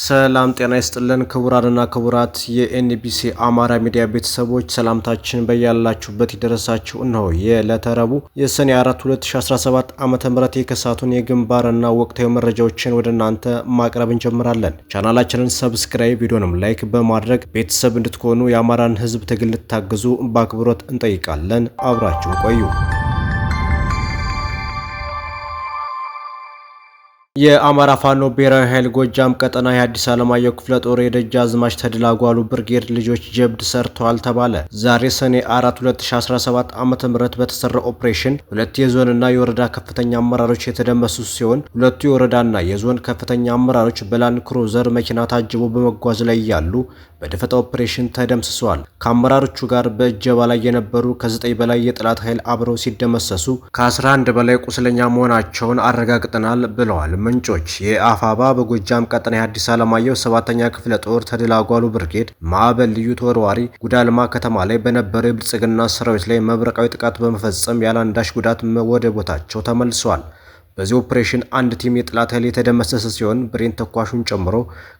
ሰላም ጤና ይስጥልን ክቡራንና ክቡራት የኤንቢሲ አማራ ሚዲያ ቤተሰቦች ሰላምታችን በያላችሁበት ይደረሳችሁ። እነሆ የዕለተ ረቡዕ የሰኔ 4 2017 ዓመተ ምህረት የከሳቱን የግንባርና ወቅታዊ መረጃዎችን ወደ እናንተ ማቅረብ እንጀምራለን። ቻናላችንን ሰብስክራይብ፣ ቪዲዮንም ላይክ በማድረግ ቤተሰብ እንድትሆኑ የአማራን ሕዝብ ትግል ልታግዙ በአክብሮት እንጠይቃለን። አብራችሁ ቆዩ። የአማራ ፋኖ ብሔራዊ ኃይል ጎጃም ቀጠና የአዲስ ዓለማየሁ ክፍለ ጦር የደጃዝማች ተድላ ጓሉ ብርጌድ ልጆች ጀብድ ሰርተዋል ተባለ። ዛሬ ሰኔ 4 2017 ዓ.ም በተሰራ ኦፕሬሽን ሁለት የዞንና የወረዳ ከፍተኛ አመራሮች የተደመሰሱ ሲሆን ሁለቱ የወረዳና የዞን ከፍተኛ አመራሮች በላንድ ክሩዘር መኪና ታጅቦ በመጓዝ ላይ ያሉ በደፈጣ ኦፕሬሽን ተደምስሰዋል። ከአመራሮቹ ጋር በእጀባ ላይ የነበሩ ከ9 በላይ የጠላት ኃይል አብረው ሲደመሰሱ ከ11 በላይ ቁስለኛ መሆናቸውን አረጋግጠናል ብለዋል ምንጮች። የአፋባ በጎጃም ቀጠና የአዲስ ዓለማየሁ 7ኛ ክፍለ ጦር ተድላ ጓሉ ብርጌድ ማዕበል ልዩ ተወርዋሪ ጉዳልማ ከተማ ላይ በነበረው የብልጽግና ሰራዊት ላይ መብረቃዊ ጥቃት በመፈጸም ያለአንዳች ጉዳት ወደ ቦታቸው ተመልሰዋል። በዚህ ኦፕሬሽን አንድ ቲም የጠላት ኃይል የተደመሰሰ ሲሆን ብሬን ተኳሹን ጨምሮ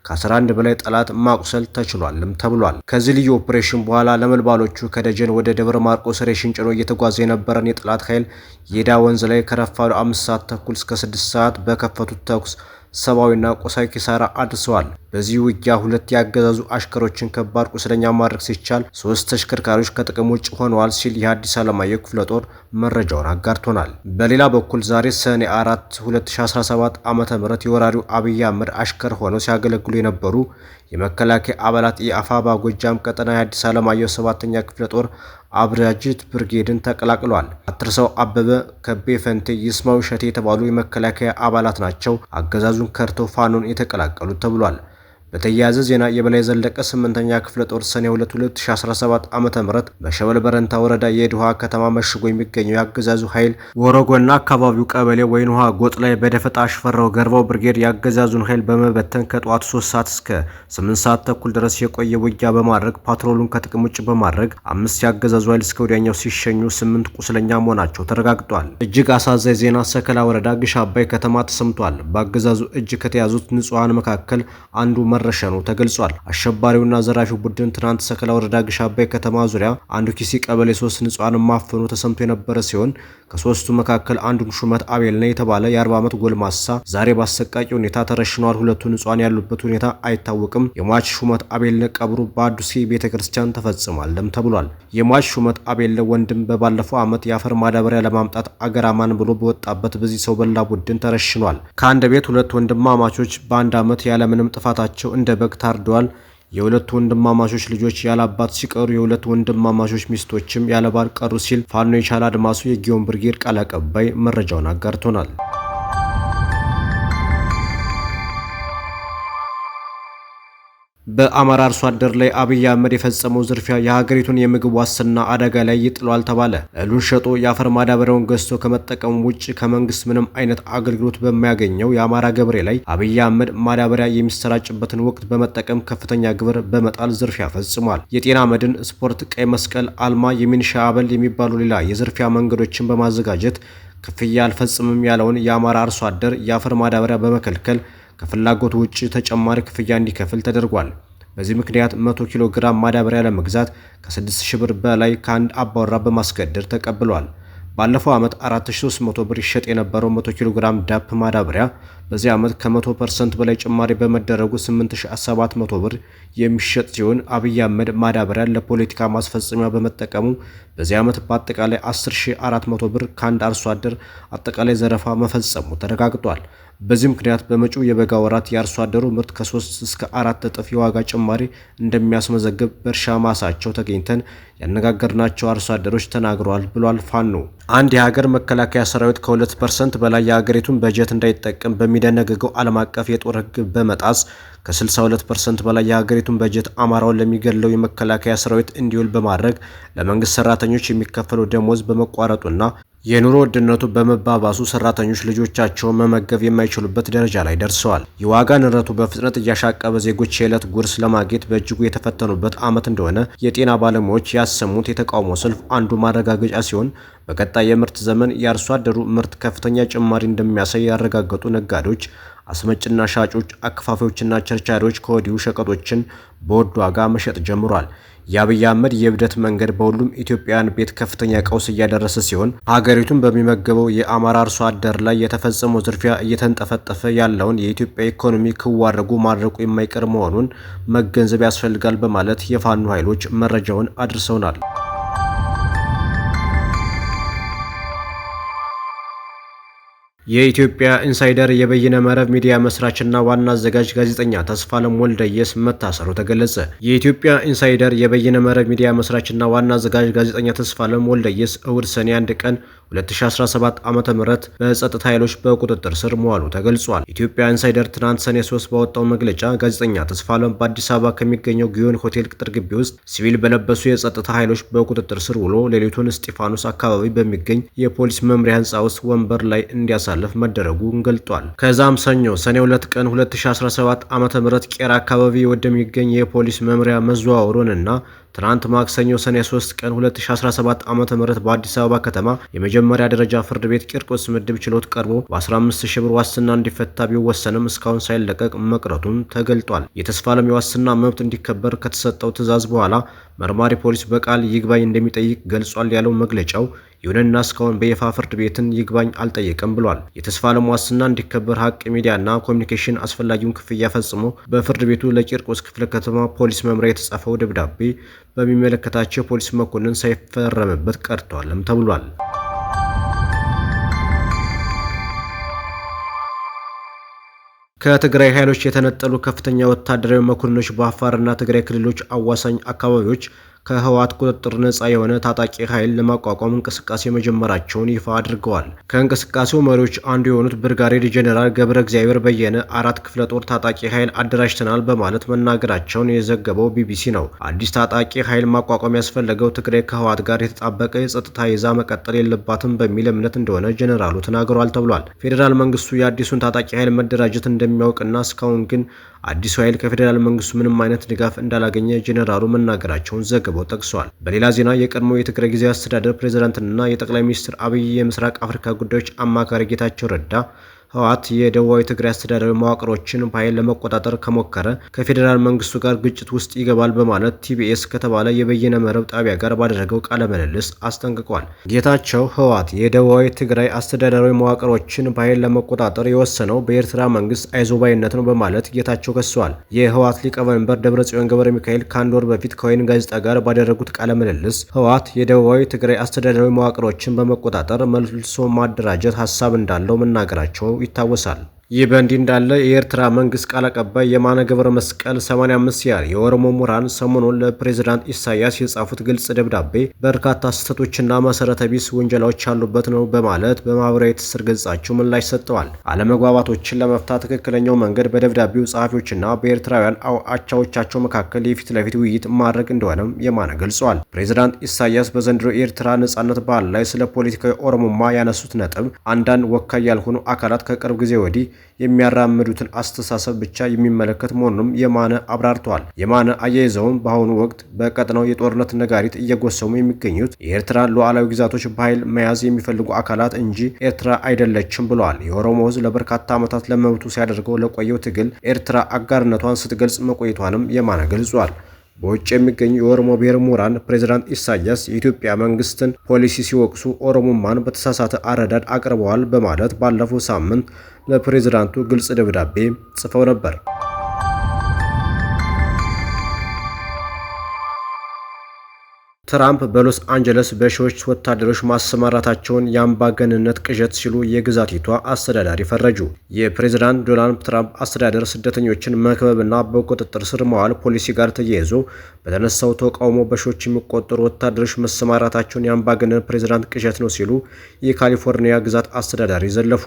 ከ11 በላይ ጠላት ማቁሰል ተችሏልም ተብሏል። ከዚህ ልዩ ኦፕሬሽን በኋላ ለመልባሎቹ ከደጀን ወደ ደብረ ማርቆስ ሬሽን ጭኖ እየተጓዘ የነበረን የጠላት ኃይል የዳ ወንዝ ላይ ከረፋዱ 5 ሰዓት ተኩል እስከ 6 ሰዓት በከፈቱት ተኩስ ሰብአዊና ቁሳዊ ኪሳራ አድርሰዋል። በዚህ ውጊያ ሁለት ያገዛዙ አሽከሮችን ከባድ ቁስለኛ ማድረግ ሲቻል 3 ተሽከርካሪዎች ከጥቅም ውጭ ሆነዋል ሲል የአዲስ ዓለማየሁ ክፍለ ጦር መረጃውን አጋርቶናል። በሌላ በኩል ዛሬ ሰኔ 4 2017 ዓ.ም የወራሪው አብይ አህመድ አሽከር ሆነው ሲያገለግሉ የነበሩ የመከላከያ አባላት የአፋባ ጎጃም ቀጠና የአዲስ ዓለማየሁ 7ኛ ክፍለ ጦር አብራጅት ብርጌድን ተቀላቅሏል። አትርሰው አበበ፣ ከቤ ፈንቴ፣ ይስማው ሸቴ የተባሉ የመከላከያ አባላት ናቸው አገዛዙን ከርተው ፋኖን የተቀላቀሉት ተብሏል። በተያያዘ ዜና የበላይ ዘለቀ 8ኛ ክፍለ ጦር ሰኔ 2 2017 ዓ.ም በሸበል በረንታ ወረዳ የድሃ ከተማ መሽጎ የሚገኘው ያገዛዙ ኃይል ወረጎና አካባቢው ቀበሌ ወይን ውሃ ጎጥ ላይ በደፈጣ አሽፈራው ገርባው ብርጌድ ያገዛዙን ኃይል በመበተን ከጠዋቱ 3 ሰዓት እስከ 8 ሰዓት ተኩል ድረስ የቆየ ውጊያ በማድረግ ፓትሮሉን ከጥቅም ውጭ በማድረግ 5 ያገዛዙ ኃይል እስከ ወዲያኛው ሲሸኙ 8 ቁስለኛ መሆናቸው ተረጋግጧል። እጅግ አሳዛኝ ዜና ሰከላ ወረዳ ግሽ አባይ ከተማ ተሰምቷል። በአገዛዙ እጅ ከተያዙት ንጹሃን መካከል አንዱ መረሸኑ ተገልጿል። አሸባሪውና ዘራፊው ቡድን ትናንት ሰከላ ወረዳ ግሽ አባይ ከተማ ዙሪያ አንዱ ኪሲ ቀበሌ 3 ንጹሃን ማፈኑ ተሰምቶ የነበረ ሲሆን ከሶስቱ መካከል አንዱን ሹመት አቤል ነው የተባለ የ40 ዓመት ጎልማሳ ዛሬ በአሰቃቂ ሁኔታ ተረሽኗል። ሁለቱ ንጹሃን ያሉበት ሁኔታ አይታወቅም። የሟች ሹመት አቤል ቀብሩ በአዱሲ ቤተክርስቲያን ተፈጽሟልም ተብሏል። የሟች ሹመት አቤል ወንድም በባለፈው ዓመት የአፈር ማዳበሪያ ለማምጣት አገራማን ብሎ በወጣበት በዚህ ሰው በላ ቡድን ተረሽኗል። ከአንድ ቤት ሁለት ወንድማማቾች በአንድ ዓመት ያለምንም ጥፋታቸው እንደ በግ ታርደዋል። የሁለቱ ወንድማማቾች ልጆች ያለ አባት ሲቀሩ የሁለቱ ወንድማማቾች ሚስቶችም ያለ ባል ቀሩ ሲል ፋኖ የቻለ አድማሱ የጊዮን ብርጌድ ቃል አቀባይ መረጃውን አጋርቶናል። በአማራ አርሶ አደር ላይ አብይ አህመድ የፈጸመው ዝርፊያ የሀገሪቱን የምግብ ዋስትና አደጋ ላይ ይጥሏል ተባለ። እህሉን ሸጦ የአፈር ማዳበሪያውን ገዝቶ ከመጠቀሙ ውጭ ከመንግስት ምንም አይነት አገልግሎት በማያገኘው የአማራ ገበሬ ላይ አብይ አህመድ ማዳበሪያ የሚሰራጭበትን ወቅት በመጠቀም ከፍተኛ ግብር በመጣል ዝርፊያ ፈጽሟል። የጤና መድን፣ ስፖርት፣ ቀይ መስቀል፣ አልማ፣ የሚኒሻ አበል የሚባሉ ሌላ የዝርፊያ መንገዶችን በማዘጋጀት ክፍያ አልፈጽምም ያለውን የአማራ አርሶ አደር የአፈር ማዳበሪያ በመከልከል ከፍላጎቱ ውጭ ተጨማሪ ክፍያ እንዲከፍል ተደርጓል። በዚህ ምክንያት 100 ኪሎ ግራም ማዳበሪያ ለመግዛት ከ6000 ብር በላይ ከአንድ አባወራ በማስገደድ ተቀብሏል። ባለፈው ዓመት 4300 ብር ይሸጥ የነበረው 100 ኪሎ ግራም ዳፕ ማዳበሪያ በዚህ ዓመት ከ100% በላይ ጭማሪ በመደረጉ 8700 ብር የሚሸጥ ሲሆን አብይ አህመድ ማዳበሪያ ለፖለቲካ ማስፈጸሚያ በመጠቀሙ በዚህ ዓመት በአጠቃላይ 10400 ብር ከአንድ አርሶ አደር አጠቃላይ ዘረፋ መፈጸሙ ተረጋግጧል። በዚህ ምክንያት በመጪው የበጋ ወራት የአርሶ አደሩ ምርት ከ3 እስከ 4 እጥፍ የዋጋ ጭማሪ እንደሚያስመዘግብ በእርሻ ማሳቸው ተገኝተን ያነጋገርናቸው አርሶ አደሮች ተናግረዋል ብሏል ፋኖ። አንድ የሀገር መከላከያ ሰራዊት ከ2% በላይ የሀገሪቱን በጀት እንዳይጠቀም በሚደነግገው ዓለም አቀፍ የጦር ሕግ በመጣስ ከ62% በላይ የሀገሪቱን በጀት አማራውን ለሚገድለው የመከላከያ ሰራዊት እንዲውል በማድረግ ለመንግስት ሰራተኞች የሚከፈለው ደሞዝ በመቋረጡና የኑሮ ውድነቱ በመባባሱ ሰራተኞች ልጆቻቸውን መመገብ የማይችሉበት ደረጃ ላይ ደርሰዋል። የዋጋ ንረቱ በፍጥነት እያሻቀበ ዜጎች የዕለት ጉርስ ለማግኘት በእጅጉ የተፈተኑበት ዓመት እንደሆነ የጤና ባለሙያዎች ያሰሙት የተቃውሞ ሰልፍ አንዱ ማረጋገጫ ሲሆን በቀጣይ የምርት ዘመን የአርሶ አደሩ ምርት ከፍተኛ ጭማሪ እንደሚያሳይ ያረጋገጡ ነጋዴዎች አስመጭና ሻጮች፣ አከፋፋዮችና ቸርቻሪዎች ከወዲሁ ሸቀጦችን በውድ ዋጋ መሸጥ ጀምሯል። የአብይ አህመድ የእብደት መንገድ በሁሉም ኢትዮጵያውያን ቤት ከፍተኛ ቀውስ እያደረሰ ሲሆን ሀገሪቱን በሚመገበው የአማራ አርሶ አደር ላይ የተፈጸመው ዝርፊያ እየተንጠፈጠፈ ያለውን የኢትዮጵያ ኢኮኖሚ ክዋረጉ ማድረቁ የማይቀር መሆኑን መገንዘብ ያስፈልጋል በማለት የፋኖ ኃይሎች መረጃውን አድርሰውናል። የኢትዮጵያ ኢንሳይደር የበይነ መረብ ሚዲያ መስራችና ዋና አዘጋጅ ጋዜጠኛ ተስፋለም ወልደየስ መታሰሩ ተገለጸ። የኢትዮጵያ ኢንሳይደር የበይነ መረብ ሚዲያ መስራችና ዋና አዘጋጅ ጋዜጠኛ ተስፋለም ወልደየስ እሁድ ሰኔ 1 ቀን 2017 ዓ.ም በጸጥታ ኃይሎች በቁጥጥር ስር መዋሉ ተገልጿል። ኢትዮጵያ ኢንሳይደር ትናንት ሰኔ 3 ባወጣው መግለጫ ጋዜጠኛ ተስፋለም በአዲስ አበባ ከሚገኘው ጊዮን ሆቴል ቅጥር ግቢ ውስጥ ሲቪል በለበሱ የጸጥታ ኃይሎች በቁጥጥር ስር ውሎ ሌሊቱን እስጢፋኖስ አካባቢ በሚገኝ የፖሊስ መምሪያ ህንፃ ውስጥ ወንበር ላይ እንዲያሳልፍ መደረጉን ገልጧል። ከዛም ሰኞ ሰኔ 2 ቀን 2017 ዓ.ም ቄራ አካባቢ ወደሚገኝ የፖሊስ መምሪያ መዘዋወሩንና ትናንት ማክሰኞ ሰኔ 3 ቀን 2017 ዓ.ም በአዲስ አበባ ከተማ የመጀመሪያ ደረጃ ፍርድ ቤት ቂርቆስ ምድብ ችሎት ቀርቦ በ15000 ብር ዋስትና እንዲፈታ ቢወሰንም እስካሁን ሳይለቀቅ መቅረቱን ተገልጧል። የተስፋለም የዋስትና መብት እንዲከበር ከተሰጠው ትዕዛዝ በኋላ መርማሪ ፖሊስ በቃል ይግባኝ እንደሚጠይቅ ገልጿል ያለው መግለጫው፣ ይሁንና እስካሁን በይፋ ፍርድ ቤትን ይግባኝ አልጠየቀም ብሏል። የተስፋለም ዋስትና እንዲከበር ሀቅ ሚዲያና ኮሚኒኬሽን አስፈላጊውን ክፍያ ፈጽሞ በፍርድ ቤቱ ለቂርቆስ ክፍለ ከተማ ፖሊስ መምሪያ የተጻፈው ደብዳቤ በሚመለከታቸው ፖሊስ መኮንን ሳይፈረምበት ቀርቷልም ተብሏል። ከትግራይ ኃይሎች የተነጠሉ ከፍተኛ ወታደራዊ መኮንኖች በአፋርና ትግራይ ክልሎች አዋሳኝ አካባቢዎች ከህወሓት ቁጥጥር ነጻ የሆነ ታጣቂ ኃይል ለማቋቋም እንቅስቃሴ መጀመራቸውን ይፋ አድርገዋል። ከእንቅስቃሴው መሪዎች አንዱ የሆኑት ብርጋዴር ጄኔራል ገብረ እግዚአብሔር በየነ 4 ክፍለ ጦር ታጣቂ ኃይል አደራጅተናል በማለት መናገራቸውን የዘገበው ቢቢሲ ነው። አዲስ ታጣቂ ኃይል ማቋቋም ያስፈለገው ትግራይ ከህወሓት ጋር የተጣበቀ የጸጥታ ይዛ መቀጠል የለባትም በሚል እምነት እንደሆነ ጄኔራሉ ተናግረዋል ተብሏል። ፌዴራል መንግስቱ የአዲሱን ታጣቂ ኃይል መደራጀት እንደሚያውቅና እስካሁን ግን አዲሱ ኃይል ከፌዴራል መንግስቱ ምንም አይነት ድጋፍ እንዳላገኘ ጄኔራሉ መናገራቸውን ዘገባው ጠቅሷል። በሌላ ዜና የቀድሞ የትግራይ ጊዜያዊ አስተዳደር ፕሬዝዳንትና የጠቅላይ ሚኒስትር አብይ የምስራቅ አፍሪካ ጉዳዮች አማካሪ ጌታቸው ረዳ ህወሓት የደቡባዊ ትግራይ አስተዳደራዊ መዋቅሮችን በኃይል ለመቆጣጠር ከሞከረ ከፌዴራል መንግስቱ ጋር ግጭት ውስጥ ይገባል በማለት ቲቢኤስ ከተባለ የበይነ መረብ ጣቢያ ጋር ባደረገው ቃለ ምልልስ አስጠንቅቋል። ጌታቸው ህወሓት የደቡባዊ ትግራይ አስተዳደራዊ መዋቅሮችን በኃይል ለመቆጣጠር የወሰነው በኤርትራ መንግስት አይዞባይነት ነው በማለት ጌታቸው ከሷል። የህወሓት ሊቀመንበር ደብረጽዮን ገብረ ሚካኤል ከአንድ ወር በፊት ከወይን ጋዜጣ ጋር ባደረጉት ቃለ ምልልስ ህወሓት የደቡባዊ ትግራይ አስተዳደራዊ መዋቅሮችን በመቆጣጠር መልሶ ማደራጀት ሀሳብ እንዳለው መናገራቸው ይታወሳል። ይህ በእንዲህ እንዳለ የኤርትራ መንግስት ቃል አቀባይ የማነ ገብረ መስቀል 85 ያህል የኦሮሞ ምሁራን ሰሞኑን ለፕሬዝዳንት ኢሳያስ የጻፉት ግልጽ ደብዳቤ በርካታ ስህተቶችና መሰረተ ቢስ ወንጀላዎች ያሉበት ነው በማለት በማህበራዊ ትስስር ገጻቸው ምላሽ ሰጥተዋል። አለመግባባቶችን ለመፍታት ትክክለኛው መንገድ በደብዳቤው ጸሐፊዎችና በኤርትራውያን አቻዎቻቸው መካከል የፊት ለፊት ውይይት ማድረግ እንደሆነም የማነ ገልጸዋል። ፕሬዝዳንት ኢሳያስ በዘንድሮ የኤርትራ ነጻነት በዓል ላይ ስለ ፖለቲካዊ ኦሮሞማ ያነሱት ነጥብ አንዳንድ ወካይ ያልሆኑ አካላት ከቅርብ ጊዜ ወዲህ የሚያራምዱትን አስተሳሰብ ብቻ የሚመለከት መሆኑንም የማነ አብራርተዋል። የማነ አያይዘውም በአሁኑ ወቅት በቀጠናው የጦርነት ነጋሪት እየጎሰሙ የሚገኙት የኤርትራን ሉዓላዊ ግዛቶች በኃይል መያዝ የሚፈልጉ አካላት እንጂ ኤርትራ አይደለችም ብለዋል። የኦሮሞ ሕዝብ ለበርካታ ዓመታት ለመብቱ ሲያደርገው ለቆየው ትግል ኤርትራ አጋርነቷን ስትገልጽ መቆየቷንም የማነ ገልጿል። በውጭ የሚገኙ የኦሮሞ ብሔር ምሁራን ፕሬዝዳንት ኢሳያስ የኢትዮጵያ መንግስትን ፖሊሲ ሲወቅሱ ኦሮሞማን በተሳሳተ አረዳድ አቅርበዋል በማለት ባለፈው ሳምንት ለፕሬዝዳንቱ ግልጽ ደብዳቤ ጽፈው ነበር። ትራምፕ በሎስ አንጀለስ በሺዎች ወታደሮች ማሰማራታቸውን የአምባገንነት ቅዠት ሲሉ የግዛቲቷ አስተዳዳሪ ፈረጁ። የፕሬዝዳንት ዶናልድ ትራምፕ አስተዳደር ስደተኞችን መክበብና በቁጥጥር ስር መዋል ፖሊሲ ጋር ተያይዞ በተነሳው ተቃውሞ በሺዎች የሚቆጠሩ ወታደሮች መሰማራታቸውን የአምባገነን ፕሬዝዳንት ቅዠት ነው ሲሉ የካሊፎርኒያ ግዛት አስተዳዳሪ ዘለፉ።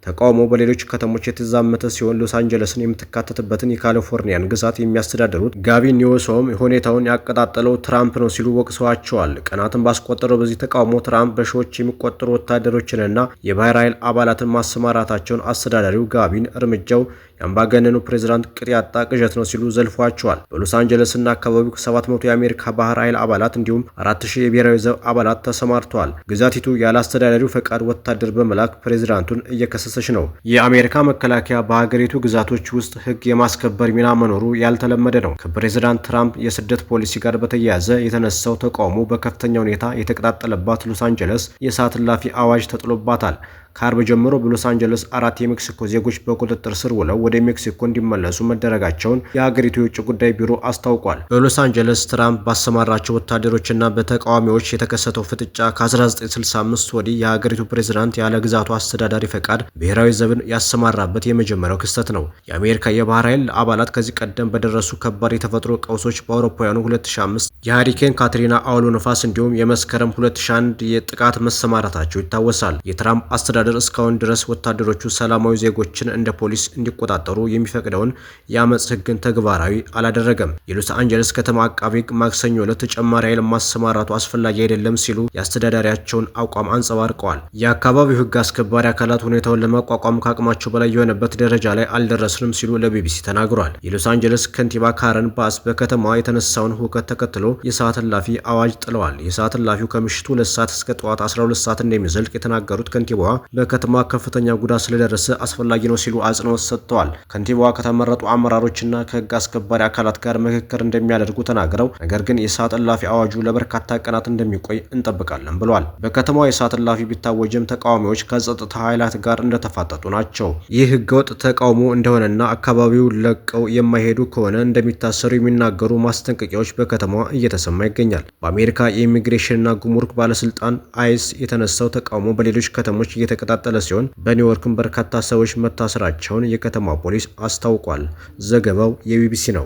ተቃውሞ በሌሎች ከተሞች የተዛመተ ሲሆን ሎስ አንጀለስን የምትካተትበትን የካሊፎርኒያን ግዛት የሚያስተዳድሩት ጋቪን ኒውሶም ሁኔታውን ያቀጣጠለው ትራምፕ ነው ሲሉ ወቅሰዋቸዋል። ቀናትን ባስቆጠረው በዚህ ተቃውሞ ትራምፕ በሺዎች የሚቆጠሩ ወታደሮችንና የባህር ኃይል አባላትን ማሰማራታቸውን አስተዳዳሪው ጋቪን እርምጃው የአምባገነኑ ፕሬዝዳንት ቅጥ ያጣ ቅዠት ነው ሲሉ ዘልፏቸዋል። በሎስ አንጀለስና አካባቢው 700 የአሜሪካ ባህር ኃይል አባላት እንዲሁም 4000 የብሔራዊ ዘብ አባላት ተሰማርተዋል። ግዛቲቱ ያለ አስተዳዳሪው ፈቃድ ወታደር በመላክ ፕሬዝዳንቱን እየከሰሰች ነው። የአሜሪካ መከላከያ በሀገሪቱ ግዛቶች ውስጥ ሕግ የማስከበር ሚና መኖሩ ያልተለመደ ነው። ከፕሬዝዳንት ትራምፕ የስደት ፖሊሲ ጋር በተያያዘ የተነሳው ተቃውሞ በከፍተኛ ሁኔታ የተቀጣጠለባት ሎስ አንጀለስ የሰዓት እላፊ አዋጅ ተጥሎባታል። ከአርብ ጀምሮ በሎስ አንጀለስ 4 የሜክሲኮ ዜጎች በቁጥጥር ስር ውለው ወደ ሜክሲኮ እንዲመለሱ መደረጋቸውን የሀገሪቱ የውጭ ጉዳይ ቢሮ አስታውቋል። በሎስ አንጀለስ ትራምፕ ባሰማራቸው ወታደሮችና በተቃዋሚዎች የተከሰተው ፍጥጫ ከ1965 ወዲህ የሀገሪቱ ፕሬዝዳንት ያለ ግዛቱ አስተዳዳሪ ፈቃድ ብሔራዊ ዘብን ያሰማራበት የመጀመሪያው ክስተት ነው። የአሜሪካ የባህር ኃይል አባላት ከዚህ ቀደም በደረሱ ከባድ የተፈጥሮ ቀውሶች በአውሮፓውያኑ 2005 የሃሪኬን ካትሪና አውሎ ነፋስ እንዲሁም የመስከረም 2001 የጥቃት መሰማራታቸው ይታወሳል። የትራምፕ አስተዳደር እስካሁን ድረስ ወታደሮቹ ሰላማዊ ዜጎችን እንደ ፖሊስ እንዲቆጣጠሩ የሚፈቅደውን የአመፅ ሕግን ተግባራዊ አላደረገም። የሎስ አንጀለስ ከተማ አቃቤ ሕግ ማክሰኞ ዕለት ተጨማሪ ኃይል ማሰማራቱ አስፈላጊ አይደለም ሲሉ የአስተዳዳሪያቸውን አቋም አንጸባርቀዋል። የአካባቢው ሕግ አስከባሪ አካላት ሁኔታውን ለመቋቋም ከአቅማቸው በላይ የሆነበት ደረጃ ላይ አልደረስንም ሲሉ ለቢቢሲ ተናግረዋል። የሎስ አንጀለስ ከንቲባ ካረን ባስ በከተማዋ የተነሳውን ሁከት ተከትሎ የሰዓት እላፊ አዋጅ ጥለዋል። የሰዓት እላፊው ከምሽቱ 2 ሰዓት እስከ ጠዋት 12 ሰዓት እንደሚዘልቅ የተናገሩት ከንቲባዋ በከተማ ከፍተኛ ጉዳት ስለደረሰ አስፈላጊ ነው ሲሉ አጽንኦት ሰጥተዋል። ከንቲባዋ ከተመረጡ አመራሮችና ከህግ አስከባሪ አካላት ጋር ምክክር እንደሚያደርጉ ተናግረው ነገር ግን የሰዓት እላፊ አዋጁ ለበርካታ ቀናት እንደሚቆይ እንጠብቃለን ብለዋል። በከተማዋ የሰዓት እላፊ ቢታወጅም ተቃዋሚዎች ከጸጥታ ኃይላት ጋር እንደተፋጠጡ ናቸው። ይህ ህገወጥ ተቃውሞ እንደሆነና አካባቢው ለቀው የማይሄዱ ከሆነ እንደሚታሰሩ የሚናገሩ ማስጠንቀቂያዎች በከተማዋ እየተሰማ ይገኛል። በአሜሪካ የኢሚግሬሽንና ጉምሩክ ባለስልጣን አይስ የተነሳው ተቃውሞ በሌሎች ከተሞች የተቀጣጠለ ሲሆን በኒውዮርክም በርካታ ሰዎች መታሰራቸውን የከተማ ፖሊስ አስታውቋል። ዘገባው የቢቢሲ ነው።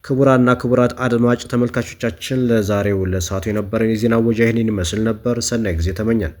ክቡራና ክቡራት አድማጭ ተመልካቾቻችን ለዛሬው ለሰዓቱ የነበረን የዜና ወጃ ይህንን ይመስል ነበር። ሰናይ ጊዜ ተመኘን።